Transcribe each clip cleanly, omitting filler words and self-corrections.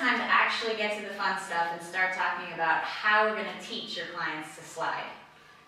time to actually get to the fun stuff and start talking about how we're going to teach your clients to slide.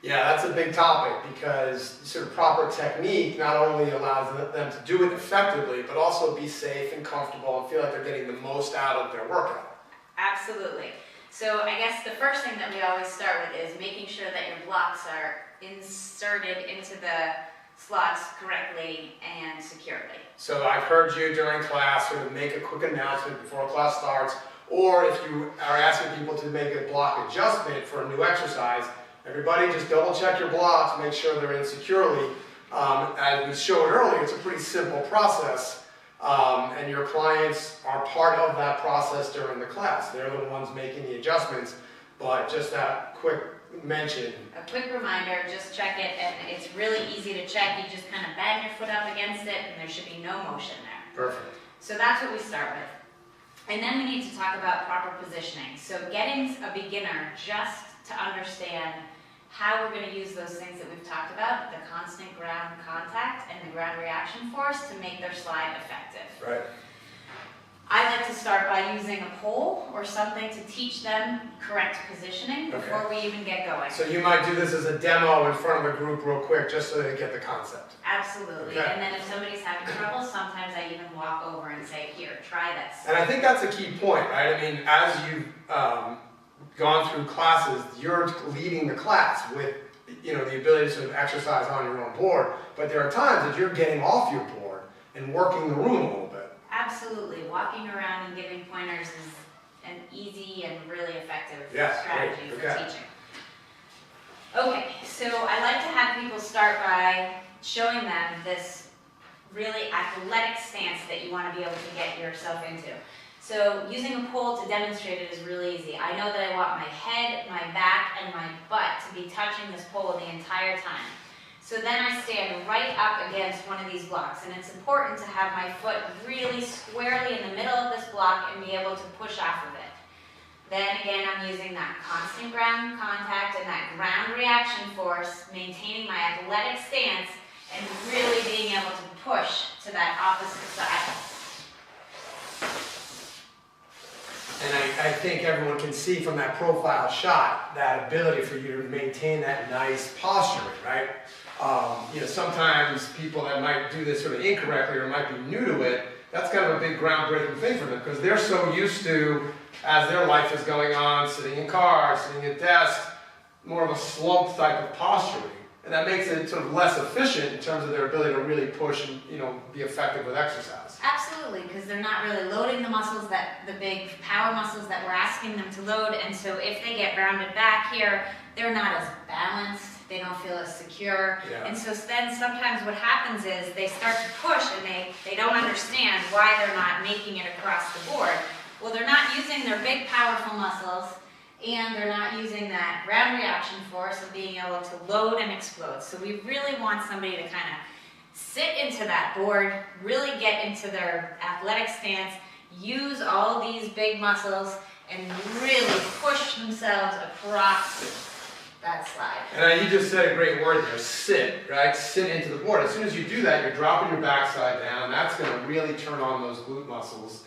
Yeah, that's a big topic because sort of proper technique not only allows them to do it effectively, but also be safe and comfortable and feel like they're getting the most out of their workout. Absolutely. So I guess the first thing that we always start with is making sure that your blocks are inserted into the slots correctly and securely. So I've heard you during class sort of make a quick announcement before class starts, or if you are asking people to make a block adjustment for a new exercise, everybody just double check your blocks, make sure they're in securely. As we showed earlier, it's a pretty simple process, and your clients are part of that process during the class. They're the ones making the adjustments, but just that quick mention. A quick reminder, just check it, and it's really easy to check. You just kind of bang your foot up against it, and there should be no motion there. Perfect. So that's what we start with. And then we need to talk about proper positioning. So getting a beginner just to understand how we're going to use those things that we've talked about, the constant ground contact and the ground reaction force, to make their slide effective. Right. I like to start by using a pole or something to teach them correct positioning before we even get going. So you might do this as a demo in front of a group real quick just so they get the concept. Absolutely. Okay. And then if somebody's having trouble, sometimes I even walk over and say, here, try this. And I think that's a key point, right? I mean, as you've gone through classes, you're leading the class with, the ability to sort of exercise on your own board, but there are times that you're getting off your board and working the room a little bit. Absolutely. Walking around and giving pointers is an easy and really effective Yeah, strategy great. for Okay. teaching. Okay, so I like to have people start by showing them this really athletic stance that you want to be able to get yourself into. So using a pole to demonstrate it is really easy. I know that I want my head, my back, and my butt to be touching this pole the entire time. So then I stand right up against one of these blocks, and it's important to have my foot really squarely in the middle of this block and be able to push off of it. Then again, I'm using that constant ground contact and that ground reaction force, maintaining my athletic stance and really being able to push to that opposite side. And I think everyone can see from that profile shot that ability for you to maintain that nice posturing, right? Sometimes people that might do this sort of incorrectly or might be new to it, that's kind of a big groundbreaking thing for them because they're so used to, as their life is going on, sitting in cars, sitting at desks, more of a slumped type of posturing. And that makes it sort of less efficient in terms of their ability to really push and, be effective with exercise. Absolutely, because they're not really loading the muscles, the big power muscles that we're asking them to load, and so if they get rounded back here, they're not as balanced, they don't feel as secure, and so then sometimes what happens is they start to push and they don't understand why they're not making it across the board. Well, they're not using their big powerful muscles, and they're not using that ground reaction force of being able to load and explode. So we really want somebody to kind of sit into that board, really get into their athletic stance, use all these big muscles, and really push themselves across that slide. And you just said a great word there, sit, right? Sit into the board. As soon as you do that, you're dropping your backside down. That's going to really turn on those glute muscles,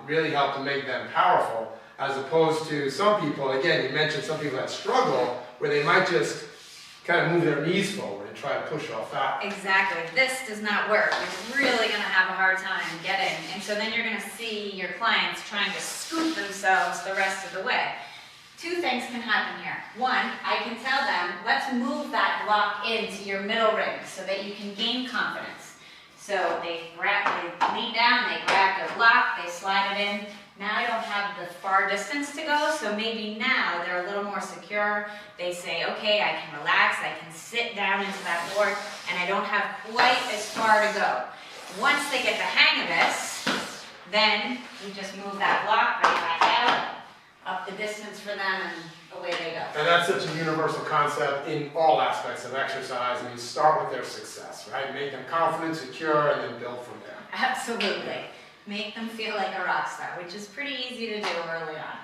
really help to make them powerful, as opposed to some people, again, you mentioned some people that struggle, where they might just kind of move their knees forward and try to push off that. Exactly. This does not work. You're really going to have a hard time getting. And so then you're going to see your clients trying to scoot themselves the rest of the way. Two things can happen here. One, I can tell them, let's move that block into your middle ring so that you can gain confidence. So they lean down, they grab their block, they slide it in. Now I don't have the far distance to go, so maybe now they're a little more secure. They say, okay, I can relax, I can sit down into that board, and I don't have quite as far to go. Once they get the hang of this, then you just move that block right back out, up the distance for them, and away they go. And that's such a universal concept in all aspects of exercise. I mean, start with their success, right? Make them confident, secure, and then build from there. Absolutely. Make them feel like a rock star, which is pretty easy to do early on.